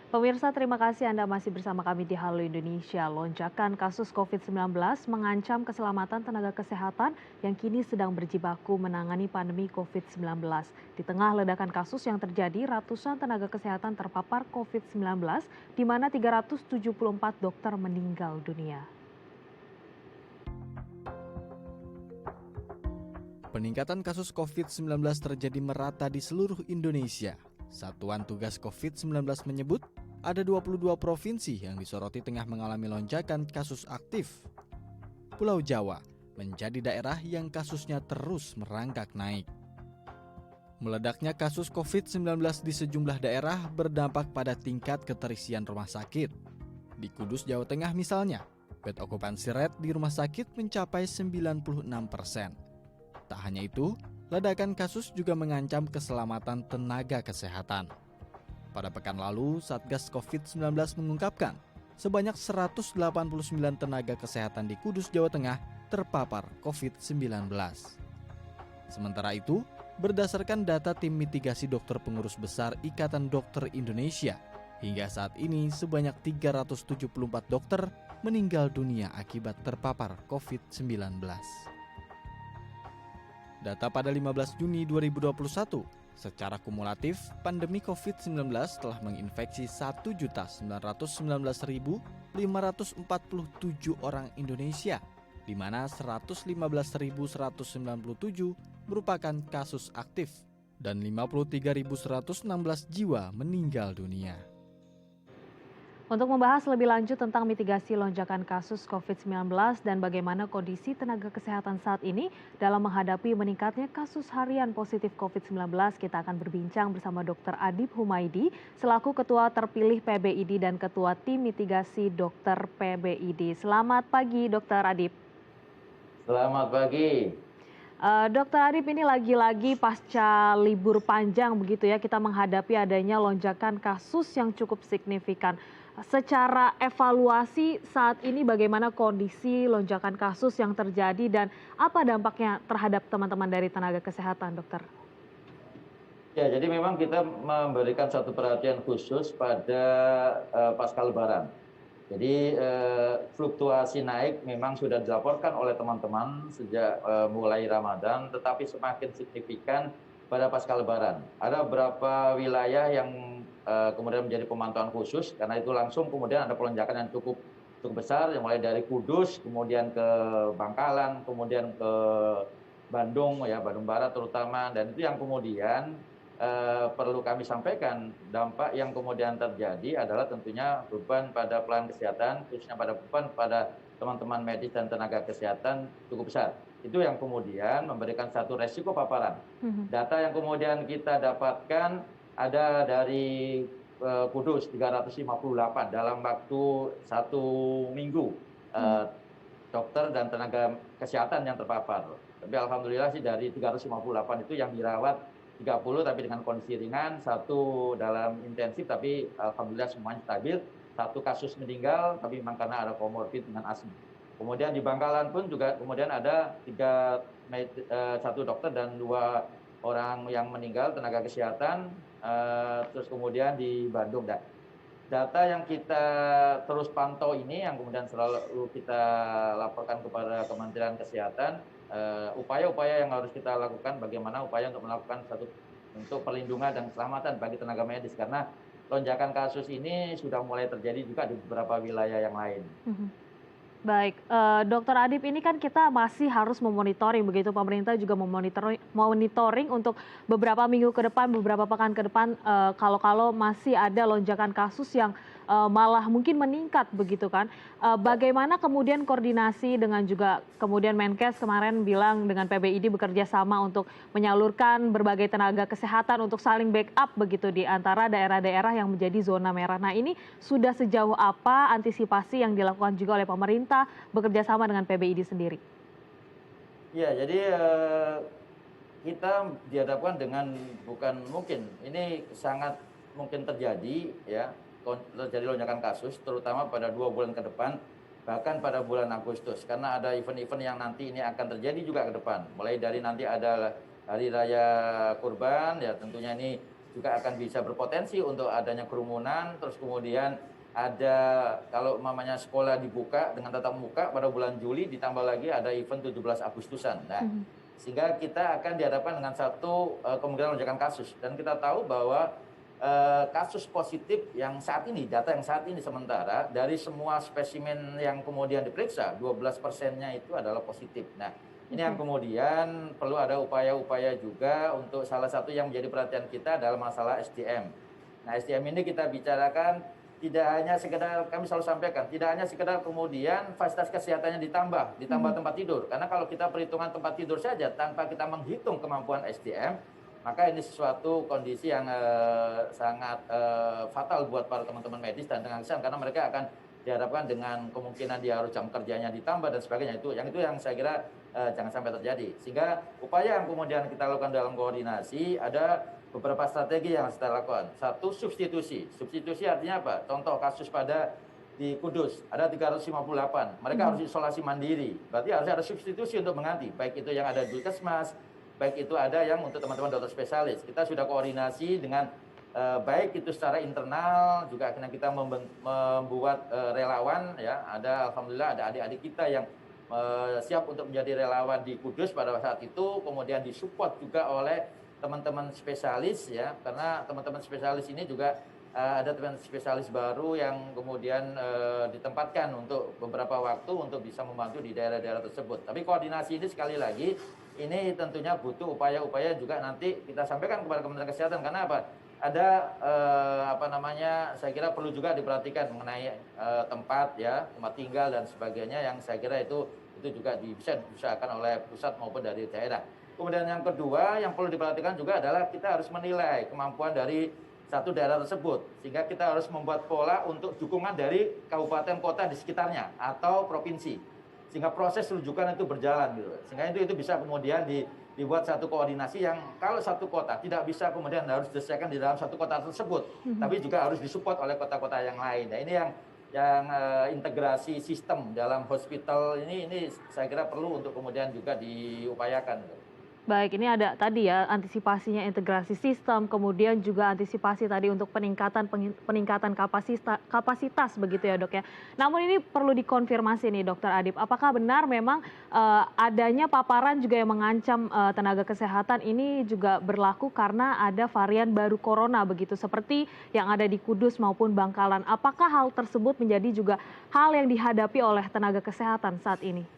Pemirsa, terima kasih Anda masih bersama kami di Halo Indonesia. Lonjakan kasus COVID-19 mengancam keselamatan tenaga kesehatan yang kini sedang berjibaku menangani pandemi COVID-19. Di tengah ledakan kasus yang terjadi, ratusan tenaga kesehatan terpapar COVID-19, di mana 374 dokter meninggal dunia. Peningkatan kasus COVID-19 terjadi merata di seluruh Indonesia. Satuan Tugas COVID-19 menyebut ada 22 provinsi yang disoroti tengah mengalami lonjakan kasus aktif. Pulau Jawa menjadi daerah yang kasusnya terus merangkak naik. Meledaknya kasus COVID-19 di sejumlah daerah berdampak pada tingkat keterisian rumah sakit. Di Kudus, Jawa Tengah misalnya, bed okupansi rate di rumah sakit mencapai 96%. Tak hanya itu, ledakan kasus juga mengancam keselamatan tenaga kesehatan. Pada pekan lalu, Satgas COVID-19 mengungkapkan sebanyak 189 tenaga kesehatan di Kudus, Jawa Tengah terpapar COVID-19. Sementara itu, berdasarkan data tim mitigasi dokter pengurus besar Ikatan Dokter Indonesia, hingga saat ini sebanyak 374 dokter meninggal dunia akibat terpapar COVID-19. Data pada 15 Juni 2021, secara kumulatif, pandemi COVID-19 telah menginfeksi 1.919.547 orang Indonesia, di mana 115.197 merupakan kasus aktif dan 53.116 jiwa meninggal dunia. Untuk membahas lebih lanjut tentang mitigasi lonjakan kasus COVID-19 dan bagaimana kondisi tenaga kesehatan saat ini dalam menghadapi meningkatnya kasus harian positif COVID-19, kita akan berbincang bersama Dr. Adib Humaydi selaku Ketua terpilih PBID dan Ketua Tim Mitigasi Dokter PBID. Selamat pagi, Dr. Adib. Selamat pagi. Dokter Adib, ini lagi-lagi pasca libur panjang begitu ya, kita menghadapi adanya lonjakan kasus yang cukup signifikan. Secara evaluasi saat ini bagaimana kondisi lonjakan kasus yang terjadi dan apa dampaknya terhadap teman-teman dari tenaga kesehatan, dokter? Ya, jadi memang kita memberikan satu perhatian khusus pada pasca Lebaran. Jadi fluktuasi naik memang sudah dilaporkan oleh teman-teman sejak mulai Ramadan, tetapi semakin signifikan pada pasca Lebaran. Ada beberapa wilayah yang kemudian menjadi pemantauan khusus, karena itu langsung kemudian ada pelonjakan yang cukup besar, yang mulai dari Kudus, kemudian ke Bangkalan, kemudian ke Bandung, ya Bandung Barat terutama, dan itu yang kemudian perlu kami sampaikan, dampak yang kemudian terjadi adalah tentunya beban pada pelayanan kesehatan, khususnya pada beban pada teman-teman medis dan tenaga kesehatan cukup besar. Itu yang kemudian memberikan satu resiko paparan. Data yang kemudian kita dapatkan ada dari Kudus 358 dalam waktu 1 minggu dokter dan tenaga kesehatan yang terpapar. Tapi alhamdulillah sih dari 358 itu yang dirawat 30 tapi dengan kondisi ringan, 1 dalam intensif tapi alhamdulillah semuanya stabil, 1 kasus meninggal tapi memang karena ada komorbid dengan asma. Kemudian di Bangkalan pun juga kemudian ada 1 dokter dan 2 orang yang meninggal tenaga kesehatan, terus kemudian di Bandung. Data yang kita terus pantau ini yang kemudian selalu kita laporkan kepada Kementerian Kesehatan, upaya-upaya yang harus kita lakukan, bagaimana upaya untuk melakukan untuk perlindungan dan keselamatan bagi tenaga medis, karena lonjakan kasus ini sudah mulai terjadi juga di beberapa wilayah yang lain. Baik, Dokter Adib, ini kan kita masih harus memonitoring begitu, pemerintah juga monitoring untuk beberapa minggu ke depan, beberapa pekan ke depan, kalau masih ada lonjakan kasus yang malah mungkin meningkat begitu kan. Bagaimana kemudian koordinasi dengan juga kemudian Menkes kemarin bilang dengan PBID bekerja sama untuk menyalurkan berbagai tenaga kesehatan untuk saling backup begitu di antara daerah-daerah yang menjadi zona merah. Nah, ini sudah sejauh apa antisipasi yang dilakukan juga oleh pemerintah bekerja sama dengan PBID sendiri? Ya, jadi kita dihadapkan dengan bukan mungkin, ini sangat mungkin terjadi ya, terjadi lonjakan kasus terutama pada 2 bulan ke depan, bahkan pada bulan Agustus, karena ada event-event yang nanti ini akan terjadi juga ke depan. Mulai dari nanti ada Hari Raya Kurban, ya tentunya ini juga akan bisa berpotensi untuk adanya kerumunan, terus kemudian ada kalau umpamanya sekolah dibuka dengan tatap muka pada bulan Juli, ditambah lagi ada event 17 Agustusan. Nah, Mhm. sehingga kita akan dihadapkan dengan satu kemungkinan lonjakan kasus, dan kita tahu bahwa kasus positif yang saat ini, data yang saat ini sementara dari semua spesimen yang kemudian diperiksa, 12%-nya itu adalah positif. Nah, ini yang Oke. kemudian perlu ada upaya-upaya juga untuk salah satu yang menjadi perhatian kita adalah masalah SDM. Nah, SDM ini kita bicarakan tidak hanya sekedar, kami selalu sampaikan, tidak hanya sekedar kemudian fasilitas kesehatannya ditambah Mhm. tempat tidur. Karena kalau kita perhitungan tempat tidur saja tanpa kita menghitung kemampuan SDM, maka ini sesuatu kondisi yang sangat fatal buat para teman-teman medis dan tenaga kesehatan, karena mereka akan dihadapkan dengan kemungkinan dia harus jam kerjanya ditambah dan sebagainya. Itu yang saya kira jangan sampai terjadi. Sehingga upaya yang kemudian kita lakukan dalam koordinasi, ada beberapa strategi yang harus kita lakukan. Satu, substitusi. Substitusi artinya apa? Contoh kasus pada di Kudus, ada 358. Mereka harus Mhm. isolasi mandiri. Berarti harus ada substitusi untuk mengganti. Baik itu yang ada di Puskesmas, baik itu ada yang untuk teman-teman dokter spesialis. Kita sudah koordinasi dengan baik itu secara internal, juga akhirnya kita membuat relawan, ya. Ada, alhamdulillah, ada adik-adik kita yang siap untuk menjadi relawan di Kudus pada saat itu, kemudian disupport juga oleh teman-teman spesialis, ya, karena teman-teman spesialis ini juga ada teman spesialis baru yang kemudian ditempatkan untuk beberapa waktu untuk bisa membantu di daerah-daerah tersebut. Tapi koordinasi ini sekali lagi ini tentunya butuh upaya-upaya juga nanti kita sampaikan kepada Kementerian Kesehatan, karena apa? Ada saya kira perlu juga diperhatikan mengenai tempat, ya, tempat tinggal dan sebagainya, yang saya kira itu juga bisa diusahakan oleh pusat maupun dari daerah. Kemudian yang kedua yang perlu diperhatikan juga adalah kita harus menilai kemampuan dari satu daerah tersebut. Sehingga kita harus membuat pola untuk dukungan dari kabupaten kota di sekitarnya atau provinsi. Sehingga proses rujukan itu berjalan gitu. Sehingga itu bisa kemudian dibuat satu koordinasi yang kalau satu kota tidak bisa kemudian harus diselesaikan di dalam satu kota tersebut, Mhm. tapi juga harus disupport oleh kota-kota yang lain. Nah, ini yang integrasi sistem dalam hospital ini saya kira perlu untuk kemudian juga diupayakan. Baik, ini ada tadi ya antisipasinya integrasi sistem, kemudian juga antisipasi tadi untuk peningkatan kapasitas begitu ya, Dok, ya. Namun ini perlu dikonfirmasi nih, Dokter Adip, apakah benar memang adanya paparan juga yang mengancam tenaga kesehatan ini juga berlaku karena ada varian baru corona begitu, seperti yang ada di Kudus maupun Bangkalan. Apakah hal tersebut menjadi juga hal yang dihadapi oleh tenaga kesehatan saat ini?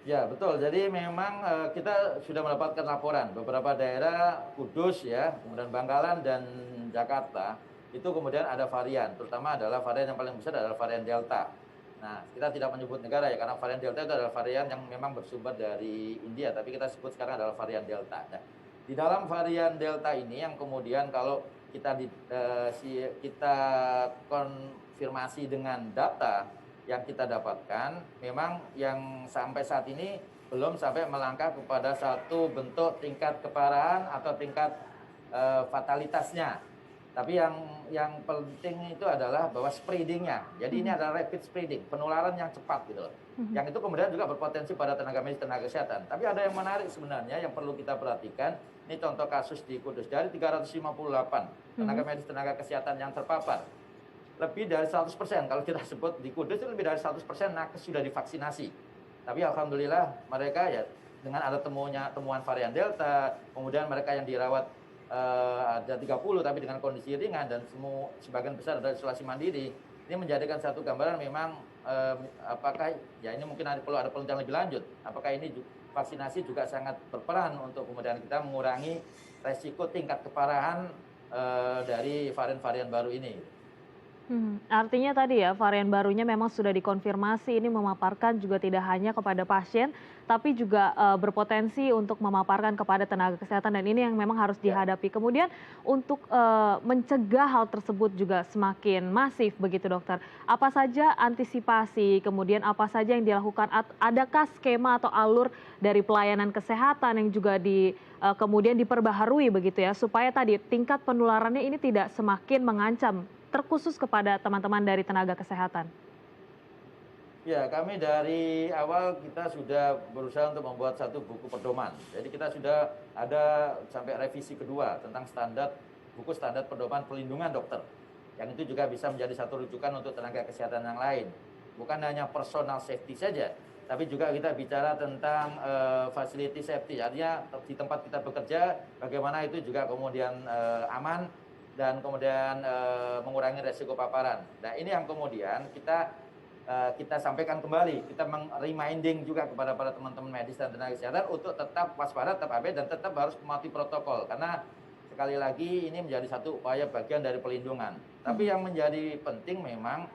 Ya, betul. Jadi memang kita sudah mendapatkan laporan beberapa daerah, Kudus, ya, kemudian Bangkalan dan Jakarta, itu kemudian ada varian, terutama adalah varian yang paling besar adalah varian Delta. Nah, kita tidak menyebut negara, ya, karena varian Delta itu adalah varian yang memang bersumber dari India, tapi kita sebut sekarang adalah varian Delta. Nah, di dalam varian Delta ini yang kemudian kalau kita konfirmasi dengan data yang kita dapatkan, memang yang sampai saat ini belum sampai melangkah kepada satu bentuk tingkat keparahan atau tingkat fatalitasnya. Tapi yang penting itu adalah bahwa spreading-nya. Jadi ini Mhm. adalah rapid spreading, penularan yang cepat gitu loh. Mhm. Yang itu kemudian juga berpotensi pada tenaga medis, tenaga kesehatan. Tapi ada yang menarik sebenarnya yang perlu kita perhatikan. Ini contoh kasus di Kudus. Dari 358 tenaga Mhm. medis, tenaga kesehatan yang terpapar, lebih dari 100%, kalau kita sebut di Kudus itu lebih dari 100% nakes sudah divaksinasi. Tapi alhamdulillah mereka, ya, dengan ada temuan varian Delta, kemudian mereka yang dirawat ada 30 tapi dengan kondisi ringan dan sebagian besar adalah isolasi mandiri. Ini menjadikan satu gambaran memang apakah, ya, ini mungkin perlu ada penelitian lebih lanjut. Apakah ini vaksinasi juga sangat berperan untuk kemudian kita mengurangi resiko tingkat keparahan dari varian-varian baru ini. Artinya tadi ya varian barunya memang sudah dikonfirmasi ini memaparkan juga tidak hanya kepada pasien, tapi juga berpotensi untuk memaparkan kepada tenaga kesehatan dan ini yang memang harus Ya. dihadapi. Kemudian untuk mencegah hal tersebut juga semakin masif begitu, Dokter. Apa saja antisipasi, kemudian apa saja yang dilakukan, adakah skema atau alur dari pelayanan kesehatan yang juga kemudian diperbaharui begitu ya, supaya tadi tingkat penularannya ini tidak semakin mengancam terkhusus kepada teman-teman dari tenaga kesehatan? Ya, kami dari awal kita sudah berusaha untuk membuat satu buku pedoman. Jadi kita sudah ada sampai revisi kedua tentang buku standar pedoman perlindungan dokter. Yang itu juga bisa menjadi satu rujukan untuk tenaga kesehatan yang lain. Bukan hanya personal safety saja, tapi juga kita bicara tentang facility safety. Artinya di tempat kita bekerja, bagaimana itu juga kemudian aman dan kemudian mengurangi resiko paparan. Nah, ini yang kemudian kita sampaikan kembali, kita reminding juga kepada para teman-teman medis dan tenaga kesehatan untuk tetap waspada, tetap abe, dan tetap harus mematuhi protokol. Karena sekali lagi ini menjadi satu upaya bagian dari pelindungan. Tapi yang menjadi penting memang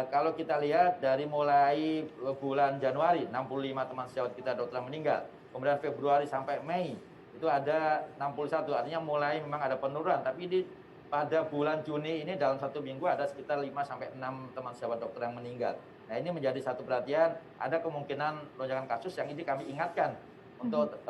kalau kita lihat dari mulai bulan Januari, 65 teman sejawat kita dokter meninggal. Kemudian Februari sampai Mei, itu ada 61, artinya mulai memang ada penurunan. Tapi pada bulan Juni ini dalam 1 minggu ada sekitar 5-6 teman sejawat dokter yang meninggal. Nah, ini menjadi satu perhatian, ada kemungkinan lonjakan kasus yang ini kami ingatkan untuk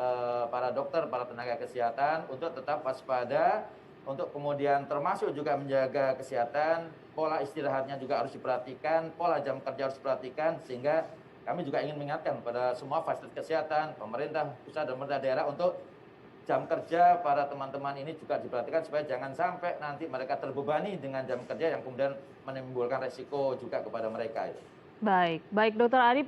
para dokter, para tenaga kesehatan untuk tetap waspada, untuk kemudian termasuk juga menjaga kesehatan, pola istirahatnya juga harus diperhatikan, pola jam kerja harus diperhatikan, sehingga kami juga ingin mengingatkan pada semua fasilitas kesehatan, pemerintah pusat dan pemerintah daerah untuk jam kerja para teman-teman ini juga diperhatikan supaya jangan sampai nanti mereka terbebani dengan jam kerja yang kemudian menimbulkan resiko juga kepada mereka. Baik, baik Dokter Adip,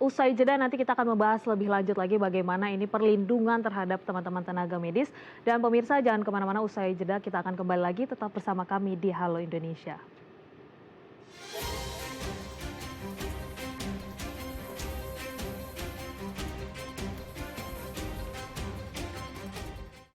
usai jeda nanti kita akan membahas lebih lanjut lagi bagaimana ini perlindungan terhadap teman-teman tenaga medis. Dan pemirsa jangan kemana-mana, usai jeda kita akan kembali lagi tetap bersama kami di Halo Indonesia.